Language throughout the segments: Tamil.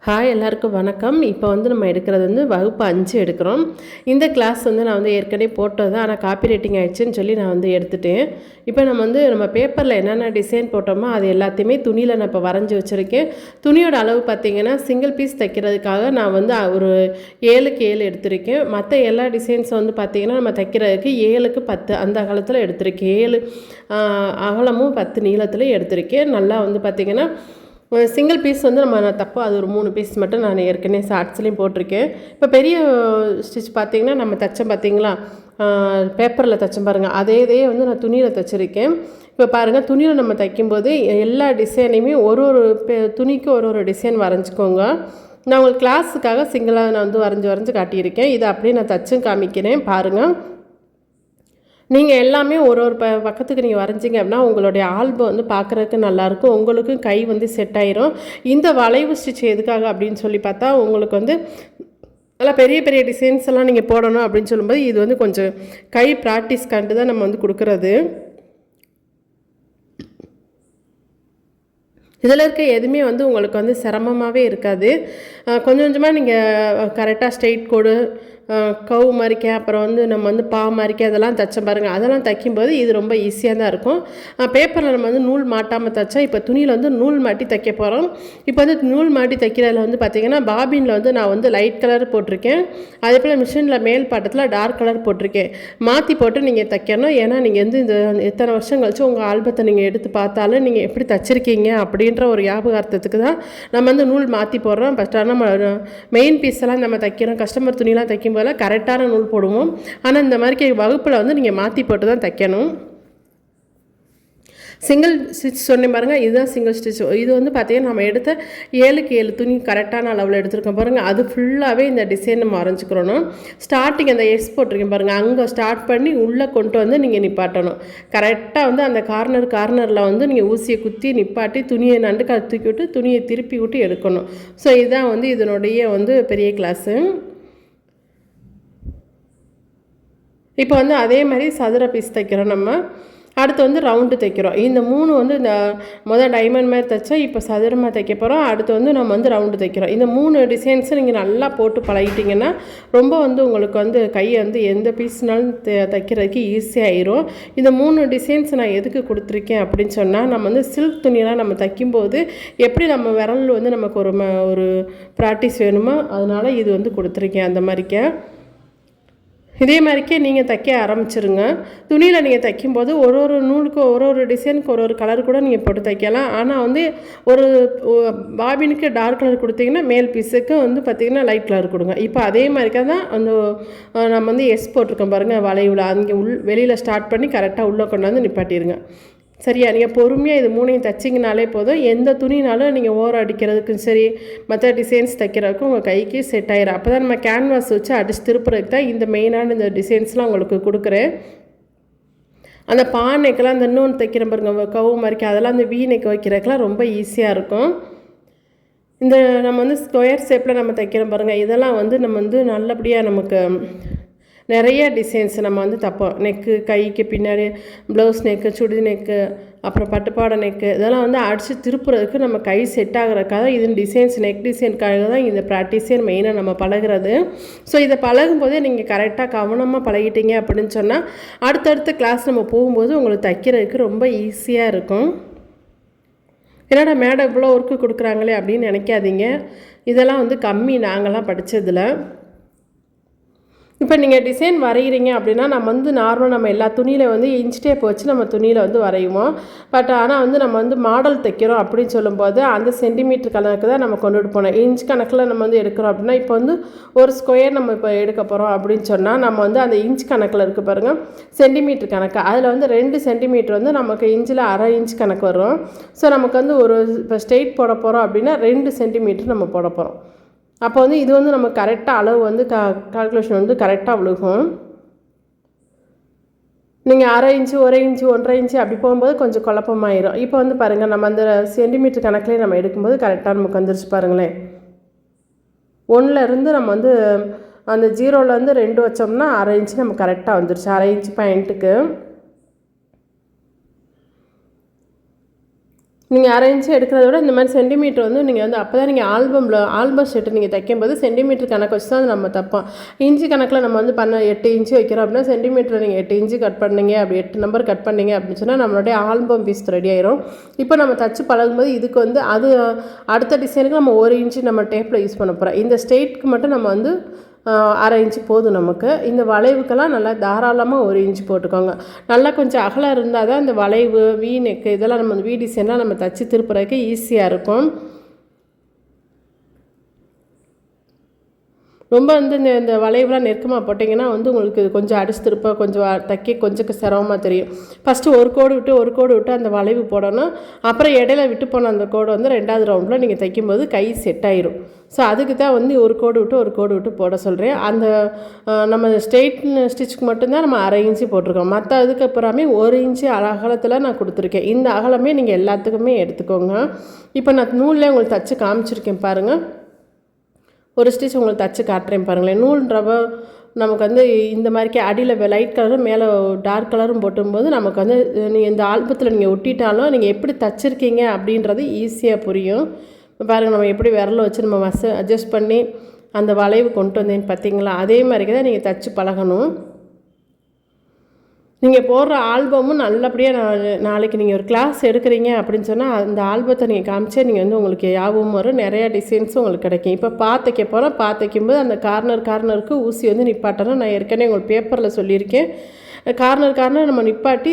ஹாய் எல்லாருக்கும் வணக்கம். இப்போ நம்ம எடுக்கிறது வகுப்பு 5 எடுக்கிறோம். இந்த கிளாஸ் நான் ஏற்கனவே போட்டது தான். ஆனால் காப்பி ரைட்டிங் ஆயிடுச்சுன்னு சொல்லி நான் எடுத்துட்டேன். இப்போ நம்ம பேப்பரில் என்னென்ன டிசைன் போட்டோமோ அது எல்லாத்தையுமே துணியில் நான் இப்போ வரைஞ்சி வச்சுருக்கேன். துணியோட அளவு பார்த்திங்கன்னா சிங்கிள் பீஸ் தைக்கிறதுக்காக நான் ஒரு 7க்கு 7 எடுத்திருக்கேன். மற்ற எல்லா டிசைன்ஸ் பார்த்திங்கன்னா நம்ம தைக்கிறதுக்கு 7க்கு 10 அந்த காலத்தில் எடுத்திருக்கேன். 7 அகலமும் 10 நீளத்தில் எடுத்திருக்கேன். நல்லா பார்த்திங்கன்னா சிங்கிள் பீஸ் நான் தப்போ அது ஒரு 3 பீஸ் மட்டும் நான் ஏற்கனவே ஷார்ட்ஸ்லேயும் போட்டிருக்கேன். இப்போ பெரிய ஸ்டிச் பார்த்திங்கன்னா நம்ம தைச்சோம் பார்த்திங்களா, பேப்பரில் தைச்சோம் பாருங்கள், அதே நான் துணியில் தைச்சிருக்கேன். இப்போ பாருங்கள், துணியில் நம்ம தைக்கும்போது எல்லா டிசைனையுமே ஒரு துணிக்கு ஒரு டிசைன் வரைஞ்சிக்கோங்க. நான் உங்களுக்கு கிளாஸுக்காக சிங்கிளாக நான் வரைஞ்சி காட்டியிருக்கேன். இதை அப்படியே நான் தைச்சும் காமிக்கிறேன் பாருங்கள். நீங்கள் எல்லாமே ஒரு பக்கத்துக்கு நீங்கள் வரைஞ்சிங்க அப்படின்னா உங்களுடைய ஆல்பம் பார்க்குறதுக்கு நல்லாயிருக்கும். உங்களுக்கும் கை செட் ஆயிரும். இந்த வளைவு ஸ்டிச் எதுக்காக அப்படின்னு சொல்லி பார்த்தா, உங்களுக்கு நல்லா பெரிய பெரிய டிசைன்ஸ் எல்லாம் நீங்கள் போடணும் அப்படின்னு சொல்லும்போது இது கொஞ்சம் கை ப்ராக்டிஸ் கண்டு தான் நம்ம கொடுக்குறது. இதில் இருக்க எதுவுமே உங்களுக்கு சிரமமாகவே இருக்காது. கொஞ்சம் கொஞ்சமாக நீங்கள் கரெக்டாக ஸ்ட்ரெயிட் கோடு, கவு மறிக்க, அப்புறம் நம்ம பா மறிக்க அதெல்லாம் தைச்ச பாருங்கள். அதெல்லாம் தைக்கும்போது இது ரொம்ப ஈஸியாக தான் இருக்கும். பேப்பரில் நம்ம நூல் மாட்டாமல் தைச்சா இப்போ துணியில் நூல் மாட்டி தைக்க போகிறோம். இப்போ நூல் மாட்டி தைக்கிறதுல பார்த்திங்கன்னா பாபினில் நான் லைட் கலர் போட்டிருக்கேன். அதே போல் மிஷினில் மேல் பாட்டத்தில் டார்க் கலர் போட்டிருக்கேன். மாற்றி போட்டு நீங்கள் தைக்கணும். ஏன்னா நீங்கள் இந்த எத்தனை வருஷம் கழிச்சு உங்கள் ஆல்பத்தை நீங்கள் எடுத்து பார்த்தாலும் நீங்கள் எப்படி தைச்சிருக்கீங்க அப்படின்ற ஒரு ஞாபகார்த்தத்துக்கு தான் நம்ம நூல் மாற்றி போடுறோம். ஃபஸ்ட்டு நம்ம மெயின் பீஸ் எல்லாம் நம்ம தைக்கிறோம், கஸ்டமர் துணியெலாம் தைக்கும் போல் கரெக்டான நூல் போடுவோம். ஆனால் இந்த மாதிரி வகுப்பில் நீங்கள் மாற்றி போட்டு தான் தைக்கணும். சிங்கிள் ஸ்டிச் சொன்னேன் பாருங்கள், இதுதான் சிங்கிள் ஸ்டிச். இது பார்த்திங்கன்னா நம்ம எடுத்த 7க்கு 7 துணி கரெக்டான அளவில் எடுத்துருக்கோம் பாருங்கள். அது ஃபுல்லாகவே இந்த டிசைன் நம்ம வரைஞ்சிக்கிறோம். ஸ்டார்டிங் அந்த எஸ் போட்டிருக்கேன் பாருங்கள், அங்கே ஸ்டார்ட் பண்ணி உள்ளே கொண்டு நீங்கள் நிப்பாட்டணும். கரெக்டாக அந்த கார்னரில் நீங்கள் ஊசியை குத்தி நிப்பாட்டி துணியை நண்டு தூக்கி விட்டு துணியை திருப்பி விட்டு எடுக்கணும். ஸோ இதுதான் இதனுடைய பெரிய கிளாஸு. இப்போ அதே மாதிரி சதுர பீஸ் தைக்கிறோம். நம்ம அடுத்து ரவுண்டு தைக்கிறோம். இந்த 3 இந்த முதல் டைமண்ட் மாதிரி தைச்சா இப்போ சதுரமாக தைக்க போகிறோம். அடுத்து நம்ம ரவுண்டு தைக்கிறோம். இந்த 3 டிசைன்ஸை நீங்கள் நல்லா போட்டு பழகிட்டிங்கன்னா ரொம்ப உங்களுக்கு கையை எந்த பீஸ்னாலும் தைக்கிறதுக்கு ஈஸியாகிடும். இந்த 3 டிசைன்ஸ் நான் எதுக்கு கொடுத்துருக்கேன் அப்படின்னு சொன்னால், நம்ம சில்க் துணியெல்லாம் நம்ம தைக்கும்போது எப்படி நம்ம விரல் நமக்கு ஒரு ப்ராக்டிஸ் வேணுமோ அதனால் இது கொடுத்துருக்கேன். அந்த மாதிரிக்க இதே மாதிரிக்கே நீங்கள் தைக்க ஆரம்பிச்சிருங்க. துணியில் நீங்கள் தைக்கும்போது ஒரு நூலுக்கு ஒரு டிசைனுக்கு ஒரு கலர் கூட நீங்கள் போட்டு தைக்கலாம். ஆனால் ஒரு பாபினுக்கு டார்க் கலர் கொடுத்தீங்கன்னா மேல் பீஸுக்கு பார்த்திங்கன்னா லைட் கலர் கொடுங்க. இப்போ அதே மாதிரிக்கா தான் நம்ம எஸ் போட்டிருக்கோம் பாருங்கள், வளைவில் அங்கே வெளியில் ஸ்டார்ட் பண்ணி கரெக்டாக உள்ளே கொண்டாந்து நிப்பாட்டிடுங்க. சரியா? நீங்கள் பொறுமையாக இது 3ஐயும் தைச்சிங்கனாலே போதும். எந்த துணினாலும் நீங்கள் ஓரம் அடிக்கிறதுக்கும் சரி, மற்ற டிசைன்ஸ் தைக்கிறதுக்கும் உங்கள் கைக்கு செட் ஆகிடும். அப்போ தான் நம்ம கேன்வாஸ் வச்சு அடித்து திருப்புறதுக்கு தான் இந்த மெயினான இந்த டிசைன்ஸ்லாம் உங்களுக்கு கொடுக்குறேன். அந்த பானைக்கெல்லாம் அந்த இன்னொன்று தைக்கிற பாருங்க, கவு மறிக்க, அதெல்லாம் அந்த வீ நெக் வைக்கிறதுக்கெலாம் ரொம்ப ஈஸியாக இருக்கும். இந்த நம்ம ஸ்கொயர் ஷேப்பில் நம்ம தைக்கிறோம் பாருங்கள், இதெல்லாம் நம்ம நல்லபடியாக நமக்கு நிறைய டிசைன்ஸ் நம்ம தைப்போம். நெக்கு, கைக்கு பின்னாடி ப்ளவுஸ் நெக்கு, சுடி நெக்கு, அப்புறம் பட்டுப்பாடை நெக்கு, இதெல்லாம் அடித்து திருப்புறதுக்கு நம்ம கை செட் ஆகிறதுக்காக இது டிசைன்ஸ், நெக் டிசைனுக்காக தான் இந்த ப்ராக்டிஸே மெயினாக நம்ம பழகிறது. ஸோ இதை பழகும்போதே நீங்கள் கரெக்டாக கவனமாக பழகிட்டீங்க அப்படின்னு சொன்னால் அடுத்தடுத்த கிளாஸ் நம்ம போகும்போது உங்களுக்கு தைக்கிறதுக்கு ரொம்ப ஈஸியாக இருக்கும். என்னடா மேடம் இவ்வளோ ஒர்க்கு கொடுக்குறாங்களே அப்படின்னு நினைக்காதீங்க. இதெல்லாம் கம்மி நாங்கள்லாம் படித்ததில். இப்போ நீங்கள் டிசைன் வரைகிறீங்க அப்படின்னா நம்ம நார்மலாக நம்ம எல்லா துணியில் இன்ச் டேப் வச்சு நம்ம துணியில் வரையுவோம். பட் ஆனால் நம்ம மாடல் தைக்கிறோம் அப்படின்னு சொல்லும்போது அந்த சென்டிமீட்டர் கணக்கு தான் நம்ம கொண்டுட்டு போனோம். இன்ச் கணக்கில் நம்ம எடுக்கிறோம் அப்படின்னா இப்போ ஒரு ஸ்கொயர் நம்ம இப்போ எடுக்க போகிறோம் அப்படின்னு சொன்னால் நம்ம அந்த இன்ச் கணக்கில் இருக்குது பாருங்கள், சென்டிமீட்டர் கணக்கு. அதில் 2 சென்டிமீட்டர் நமக்கு இன்ச்சில் அரை இன்ச் கணக்கு வரும். ஸோ நமக்கு ஒரு இப்போ ஸ்ட்ரெயிட் போட போகிறோம் அப்படின்னா 2 சென்டிமீட்டர் நம்ம போட போகிறோம். அப்போ இது நம்ம கரெக்டாக அளவு கால்குலேஷன் கரெக்டாக விழுகும். நீங்கள் அரை இன்ச்சு, 1 இன்ச்சு, 1.5 இன்ச்சு அப்படி போகும்போது கொஞ்சம் குழப்பமாயிரும். இப்போ பாருங்கள், நம்ம அந்த சென்டிமீட்டர் கணக்கிலே நம்ம எடுக்கும்போது கரெக்டாக நமக்கு வந்துருச்சு பாருங்களேன். 1லேருந்து நம்ம அந்த 0லேருந்து 2 வச்சோம்னா அரை இன்ச்சு நம்ம கரெக்டாக வந்துருச்சு, அரை இன்ச்சு பாயிண்ட்டுக்கு. நீங்கள் அரை இன்ச்சு எடுக்கிறத விட இந்த மாதிரி சென்டிமீட்டர் வந்து நீங்கள் வந்து அப்போ தான் நீங்கள் ஆல்பம் ஷர்ட்டு நீங்கள் தைக்கும்போது சென்டிமீட்டர் கணக்கு வச்சு தான் நம்ம தைப்போம். இன்ச்சு கணக்கில் நம்ம வந்து 8 இன்ச்சு வைக்கிறோம் அப்படின்னா சென்டிமீட்டர் நீங்கள் 8 இன்ச்சு கட் பண்ணீங்க, அப்படி 8 நம்பர் கட் பண்ணீங்க அப்படின்னு சொன்னால் நம்மளுடைய ஆல்பம் பீஸ் ரெடி ஆயிரும். இப்போ நம்ம தச்சு பழகும்போது இதுக்கு வந்து அது அடுத்த டிசைனுக்கு நம்ம 1 இன்ச்சு நம்ம டேப்பில் யூஸ் பண்ண போகிறோம். இந்த ஸ்ட்ரெயிட்க்கு மட்டும் நம்ம வந்து அரை இன்ச்சு போதும் நமக்கு. இந்த வளைவுக்கெல்லாம் நல்லா தாராளமாக 1 இன்ச்சு போட்டுக்கோங்க. நல்லா கொஞ்சம் அகலம் இருந்தால் தான் இந்த வளைவு, வீ நெக்கு இதெல்லாம் நம்ம வீ டிசைன்லாம் நம்ம தச்சு திருப்புறதுக்கு ஈஸியாக இருக்கும். ரொம்ப வந்து இந்த வளைவுலாம் நெருக்கமாக போட்டிங்கன்னா வந்து உங்களுக்கு கொஞ்சம் அடிச்சு திருப்ப கொஞ்சம் தைக்க கொஞ்சம் சிரமமாக தெரியும். ஃபஸ்ட்டு ஒரு கோடு விட்டு அந்த வளைவு போடணும். அப்புறம் இடையில விட்டு போன அந்த கோடு வந்து 2வது ரவுண்டில் நீங்கள் தைக்கும்போது கை செட் ஆயிரும். ஸோ அதுக்கு தான் வந்து ஒரு கோடு விட்டு போட சொல்கிறேன். அந்த நம்ம ஸ்ட்ரெயிட் ஸ்டிச்சுக்கு மட்டும்தான் நம்ம அரை இன்ச்சு போட்டிருக்கோம். மற்ற இதுக்கப்புறமே 1 இன்ச்சு அகலத்தில் நான் கொடுத்துருக்கேன். இந்த அகலமே நீங்கள் எல்லாத்துக்குமே எடுத்துக்கோங்க. இப்போ நான் நூலில் உங்களுக்கு தச்சு காமிச்சிருக்கேன் பாருங்கள். ஒரு ஸ்டிச் உங்களுக்கு தச்சு காட்டுறேன் பாருங்களேன். நூல்ன்றவ நமக்கு வந்து இந்த மாதிரிக்கே அடியில் லைட் கலரும் மேலே டார்க் கலரும் போட்டும்போது நமக்கு வந்து நீங்கள் இந்த ஆல்பத்தில் நீங்கள் ஒட்டிட்டாலும் நீங்கள் எப்படி தச்சுருக்கீங்க அப்படின்றது ஈஸியாக புரியும். பாருங்கள், நம்ம எப்படி விரல வச்சு நம்ம அட்ஜஸ்ட் பண்ணி அந்த வளைவு கொண்டு வந்தேன்னு பார்த்தீங்களா? அதே மாதிரிக்கு தான் நீங்கள் தச்சு பழகணும். நீங்கள் போடுற ஆல்பமும் நல்லபடியாக நாளைக்கு நீங்கள் ஒரு கிளாஸ் எடுக்கிறீங்க அப்படின்னு சொன்னால் அந்த ஆல்பத்தை நீங்கள் காமிச்சே நீங்கள் வந்து உங்களுக்கு ஞாபகம் வரும். நிறையா டிசைன்ஸும் உங்களுக்கு கிடைக்கும். இப்போ பாத்தைக்க போகிறோம். பாத்தைக்கும்போது அந்த கார்னருக்கு ஊசி வந்து நிப்பாட்டணும். நான் ஏற்கனவே உங்களுக்கு பேப்பரில் சொல்லியிருக்கேன். கார்னர் நம்ம நிப்பாட்டி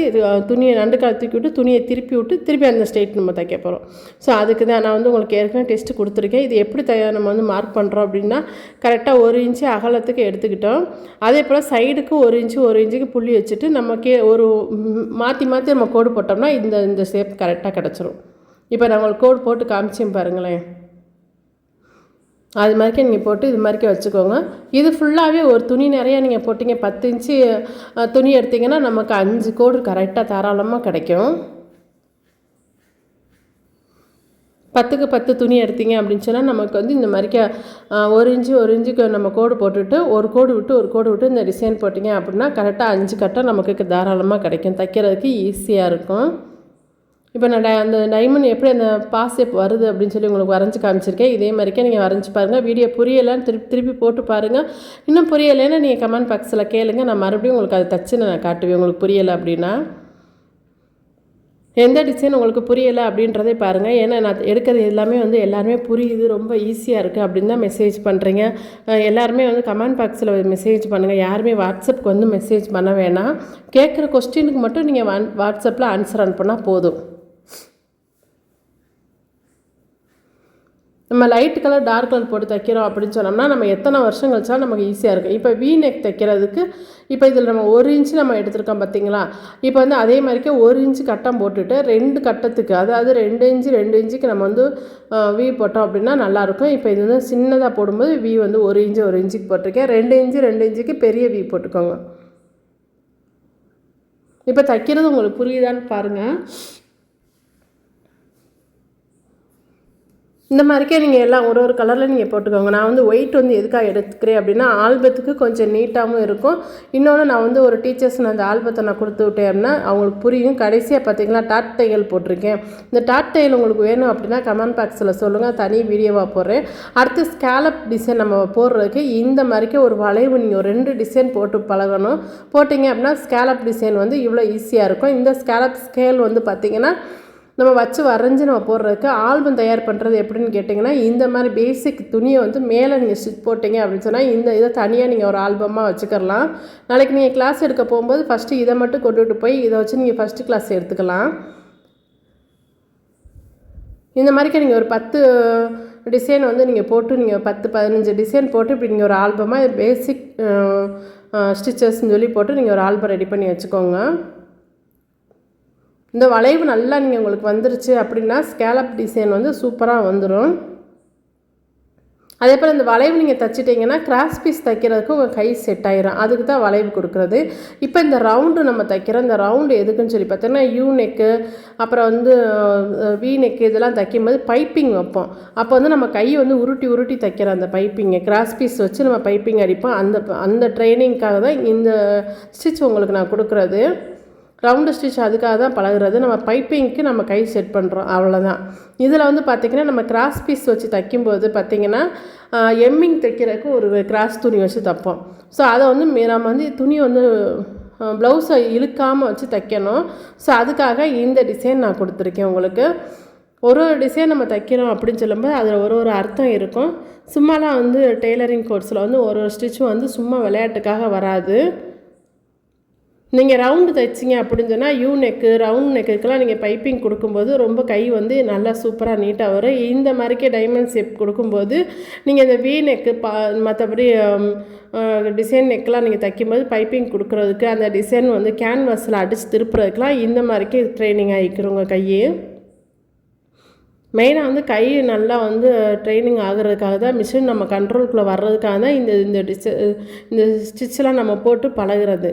துணியை நண்டுக்கால் தூக்கி விட்டு துணியை திருப்பி அந்த ஸ்ட்ரெயிட் நம்ம தைக்க போகிறோம். ஸோ அதுக்கு தான் நான் வந்து உங்களுக்கு ஏற்கனவே டெஸ்ட்டு கொடுத்துருக்கேன். இது எப்படி நம்ம வந்து மார்க் பண்ணுறோம் அப்படின்னா கரெக்டாக 1 இன்ச்சு அகலத்துக்கு எடுத்துக்கிட்டோம். அதே போல் சைடுக்கு 1 இன்ச்சுக்கு புள்ளி வச்சுட்டு நம்ம ஒரு மாற்றி நம்ம கோடு போட்டோம்னா இந்த ஷேப் கரெக்டாக கிடச்சிரும். இப்போ நான் உங்களுக்கு கோடு போட்டு காமிச்சேன் பாருங்களேன். அது மாதிரிக்கே நீங்கள் போட்டு இது மாதிரிக்கே வச்சுக்கோங்க. இது ஃபுல்லாகவே ஒரு துணி நிறையா நீங்கள் போட்டிங்க 10 இன்ச்சு துணி எடுத்திங்கன்னா நமக்கு 5 கோடு கரெக்டாக தாராளமாக கிடைக்கும். 10க்கு 10 துணி எடுத்திங்க அப்படின்னு சொன்னால் நமக்கு வந்து இந்த மாதிரிக்கே 1 இன்ச்சுக்கு நம்ம கோடு போட்டுட்டு ஒரு கோடு விட்டு இந்த டிசைன் போட்டிங்க அப்படின்னா கரெக்டாக 5 கட்டம் நமக்கு தாராளமாக கிடைக்கும். தைக்கிறதுக்கு ஈஸியாக இருக்கும். இப்போ நான் அந்த டைமண்ட் எப்படி அந்த பாஸ் வருது அப்படின்னு சொல்லி உங்களுக்கு வரைஞ்சி காமிச்சிருக்கேன். இதே மாதிரிக்கே நீங்கள் வரைஞ்சி பாருங்கள். வீடியோ புரியலைன்னு திருப்பி போட்டு பாருங்கள். இன்னும் புரியலைன்னா நீங்கள் கமெண்ட் பாக்ஸில் கேளுங்க. நான் மறுபடியும் உங்களுக்கு அதை தச்சு நான் காட்டுவேன். உங்களுக்கு புரியலை அப்படின்னா எந்த டிசைன் உங்களுக்கு புரியலை அப்படின்றதே பாருங்கள். ஏன்னா நான் எடுக்கிறது எல்லாமே வந்து எல்லாருமே புரியுது, ரொம்ப ஈஸியாக இருக்குது அப்படின்னு தான் மெசேஜ் பண்ணுறீங்க. எல்லாருமே வந்து கமெண்ட் பாக்ஸில் மெசேஜ் பண்ணுங்கள். யாருமே வாட்ஸ்அப்புக்கு வந்து மெசேஜ் பண்ண வேணாம். கேட்குற கொஸ்டினுக்கு மட்டும் நீங்கள் வாட்ஸ்அப்பில் ஆன்சர் அனுப்புனா போதும். நம்ம லைட் கலர் டார்க் கலர் போட்டு தைக்கிறோம் அப்படின்னு சொன்னோம்னா நம்ம எத்தனை வருஷம் கழிச்சாலும் நமக்கு ஈஸியாக இருக்கும். இப்போ வீ நெக் தைக்கிறதுக்கு இப்போ இதில் நம்ம 1 இன்ச்சு நம்ம எடுத்துருக்கோம் பார்த்தீங்களா? இப்போ வந்து அதே மாதிரிக்கே 1 இன்ச்சு கட்டம் போட்டுட்டு 2 கட்டத்துக்கு அதாவது 2 இன்ச்சுக்கு நம்ம வந்து வீ போட்டோம் அப்படின்னா நல்லாயிருக்கும். இப்போ இது வந்து சின்னதாக போடும்போது வீ வந்து 1 இன்ச்சுக்கு போட்டிருக்கேன். 2 இன்ச்சுக்கு பெரிய வீ போட்டுக்கோங்க. இப்போ தைக்கிறது உங்களுக்கு புரியுதான்னு பாருங்கள். இந்த மாதிரிக்கே நீங்கள் எல்லாம் ஒரு கலரில் நீங்கள் போட்டுக்கோங்க. நான் வந்து ஒயிட் வந்து எதுக்காக எடுத்துக்கிறேன் அப்படின்னா ஆல்பத்துக்கு கொஞ்சம் நீட்டாகவும் இருக்கும். இன்னொன்று நான் வந்து ஒரு டீச்சர்ஸ் அந்த ஆல்பத்தை நான் கொடுத்து விட்டேன் அப்படின்னா அவங்களுக்கு புரியும். கடைசியாக பார்த்தீங்கன்னா டாட் தையல் போட்டிருக்கேன். இந்த டாட் தையல் உங்களுக்கு வேணும் அப்படின்னா கமெண்ட் பாக்ஸில் சொல்லுங்கள், தனி வீடியோவாக போடுறேன். அடுத்து ஸ்கேலப் டிசைன் நம்ம போடுறதுக்கு இந்த மாதிரிக்கே ஒரு வளைவு நீங்கள் ஒரு 2 டிசைன் போட்டு பழகணும். போட்டிங்க அப்படின்னா ஸ்கேலப் டிசைன் வந்து இவ்வளோ ஈஸியாக இருக்கும். இந்த ஸ்கேலப் ஸ்கேல் வந்து பார்த்திங்கன்னா நம்ம வச்சு வரைஞ்சி நம்ம போடுறதுக்கு ஆல்பம் தயார் பண்ணுறது எப்படின்னு கேட்டிங்கன்னா இந்த மாதிரி பேசிக் துணியை வந்து மேலே நீங்கள் ஸ்டிச் போட்டிங்க அப்படின்னு சொன்னால் இந்த இதை தனியாக நீங்கள் ஒரு ஆல்பமாக வச்சுக்கலாம். நாளைக்கு நீங்கள் கிளாஸ் எடுக்க போகும்போது ஃபஸ்ட்டு இதை மட்டும் கொண்டுட்டு போய் இதை வச்சு நீங்கள் ஃபஸ்ட்டு கிளாஸ் எடுத்துக்கலாம். இந்த மாதிரிக்கு நீங்கள் ஒரு 10 டிசைன் வந்து நீங்கள் போட்டு நீங்கள் 10-15 டிசைன் போட்டு இப்படி நீங்கள் ஒரு ஆல்பமாக பேசிக் ஸ்டிச்சஸ்ன்னு சொல்லி போட்டு நீங்கள் ஒரு ஆல்பம் ரெடி பண்ணி வச்சுக்கோங்க. இந்த வளைவு நல்லா நீங்கள் உங்களுக்கு வந்துருச்சு அப்படின்னா ஸ்கேலப் டிசைன் வந்து சூப்பராக வந்துடும். அதே போல் இந்த வளைவு நீங்கள் தைச்சிட்டிங்கன்னா கிராஸ் பீஸ் தைக்கிறதுக்கு உங்கள் கை செட் ஆயிரும். அதுக்கு தான் வளைவு கொடுக்குறது. இப்போ இந்த ரவுண்டு நம்ம தைக்கிறோம். இந்த ரவுண்டு எதுக்குன்னு சொல்லி பார்த்தோன்னா யூ நெக்கு அப்புறம் வந்து வி நெக்கு இதெல்லாம் தைக்கும்போது பைப்பிங் வைப்போம். அப்போ வந்து நம்ம கை வந்து உருட்டி தைக்கிறோம். அந்த பைப்பிங்கை கிராஸ் பீஸ் வச்சு நம்ம பைப்பிங் அடிப்போம். அந்த ட்ரைனிங்காக தான் இந்த ஸ்டிச் உங்களுக்கு நான் கொடுக்குறது. ரவுண்டு ஸ்டிச் அதுக்காக தான் பழகுறது. நம்ம பைப்பிங்க்கு நம்ம கை செட் பண்ணுறோம், அவ்வளோதான். இதில் வந்து பார்த்திங்கன்னா நம்ம கிராஸ் பீஸ் வச்சு தைக்கும்போது பார்த்திங்கன்னா எம்மிங் தைக்கிறதுக்கு ஒரு கிராஸ் துணி வச்சு தைப்போம். ஸோ அதை வந்து நம்ம வந்து துணி வந்து ப்ளவுஸை இழுக்காமல் வச்சு தைக்கணும். ஸோ அதுக்காக இந்த டிசைன் நான் கொடுத்துருக்கேன் உங்களுக்கு. ஒரு டிசைன் நம்ம தைக்கிறோம் அப்படின்னு சொல்லும்போது அதில் ஒரு அர்த்தம் இருக்கும். சும்மாலாம் வந்து டெய்லரிங் கோர்ஸில் வந்து ஒரு ஸ்டிச்சும் வந்து சும்மா விளையாட்டுக்காக வராது. நீங்கள் ரவுண்டு தைச்சிங்க அப்படின்னு சொன்னால் நெக்கு ரவுண்ட் நெக்குக்கெலாம் நீங்கள் பைப்பிங் கொடுக்கும்போது ரொம்ப கை வந்து நல்லா சூப்பராக நீட்டாக வரும். இந்த மாதிரிக்கே டைமண்ட் ஷேப் கொடுக்கும்போது நீங்கள் இந்த நெக்கு மற்றபடி டிசைன் நெக்கெலாம் நீங்கள் தைக்கும்போது பைப்பிங் கொடுக்குறதுக்கு அந்த டிசைன் வந்து கேன்வாஸில் அடித்து திருப்புறதுக்கெலாம் இந்த மாதிரிக்கே ட்ரைனிங் ஆகிக்கிறோங்க கையே. மெயினாக வந்து கை நல்லா வந்து ட்ரைனிங் ஆகிறதுக்காக தான், மிஷின் நம்ம கண்ட்ரோலுக்குள்ளே வர்றதுக்காக தான் இந்த ஸ்டிச்செலாம் நம்ம போட்டு பழகிறது.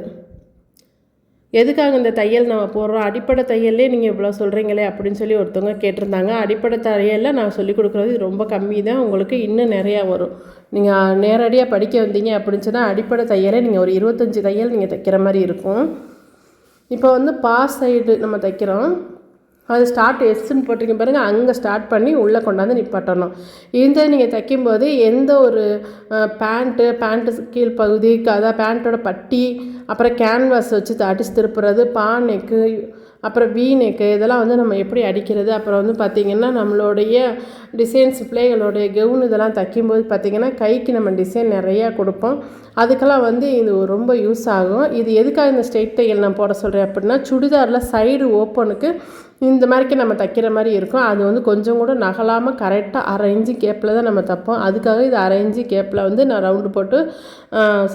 எதுக்காக இந்த தையல் நம்ம போடுறோம்? அடிப்படை தையல்லே நீங்கள் இவ்வளோ சொல்கிறீங்களே அப்படின்னு சொல்லி ஒருத்தவங்க கேட்டிருந்தாங்க. அடிப்படை தையலில் நான் சொல்லிக் கொடுக்குறது ரொம்ப கம்மி தான், உங்களுக்கு இன்னும் நிறையா வரும். நீங்கள் நேரடியாக படிக்க வந்தீங்க அப்படின்னு சொன்னால் அடிப்படை தையலே நீங்கள் ஒரு 25 தையல் நீங்கள் தைக்கிற மாதிரி இருக்கும். இப்போ வந்து பாஸ் சைடு நம்ம தைக்கிறோம். அது ஸ்டார்ட் எஸ்ன்னு போட்டிருக்கீங்க பாருங்கள், அங்கே ஸ்டார்ட் பண்ணி உள்ளே கொண்டாந்து நிப்பாட்டணும். இந்த நீங்கள் தைக்கும்போது எந்த ஒரு பேண்ட்டு கீழ்ப்பகுதி, அதாவது பேண்ட்டோட பட்டி, அப்புறம் கேன்வாஸ் வச்சு அடிச்சு திருப்புறது, நெக்கு, அப்புறம் நெக்கு, இதெல்லாம் வந்து நம்ம எப்படி அடிக்கிறது, அப்புறம் வந்து பார்த்திங்கன்னா நம்மளுடைய டிசைன்ஸ் பிள்ளைகளுடைய கவுன் இதெல்லாம் தைக்கும்போது பார்த்திங்கன்னா கைக்கு நம்ம டிசைன் நிறையா கொடுப்போம். அதுக்கெல்லாம் வந்து இது ரொம்ப யூஸ் ஆகும். இது எதுக்காக இந்த ஸ்ட்ரெயிட் தையல் நான் போட சொல்கிறேன் அப்படின்னா, சுடிதாரில் சைடு ஓப்பனுக்கு இந்த மாதிரிக்கு நம்ம தைக்கிற மாதிரி இருக்கும். அது வந்து கொஞ்சம் கூட நகலாமல் கரெக்டாக 1/2 இன்ச்சு கேப்பில் தான் நம்ம தைப்போம். அதுக்காக இது 1/2 இன்ச்சு கேப்பில் வந்து நான் ரவுண்டு போட்டு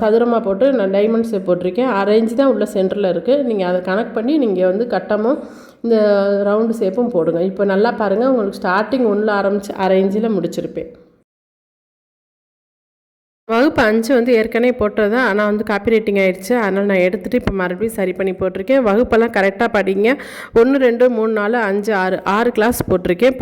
சதுரமாக போட்டு நான் டைமண்ட் ஷேப் போட்டிருக்கேன். 1/2 இன்ச்சு தான் உள்ள சென்டரில் இருக்குது. நீங்கள் அதை கனெக்ட் பண்ணி நீங்கள் வந்து கட்டமும் இந்த ரவுண்டு ஷேப்பும் போடுங்க. இப்போ நல்லா பாருங்கள், உங்களுக்கு ஸ்டார்டிங் 1ல் ஆரம்பித்து 1/2 இன்ச்சில் முடிச்சிருப்பேன். வகுப்பு 5 வந்து ஏற்கனவே போட்டது தான், ஆனால் வந்து காப்பி ரைட்டிங் ஆகிடுச்சு. அதனால் நான் எடுத்துகிட்டு இப்போ மறுபடியும் சரி பண்ணி போட்டிருக்கேன். வகுப்பெல்லாம் கரெக்டாக படிங்க. 1, 2, 3, 4, 5, 6 கிளாஸ் போட்டிருக்கேன்.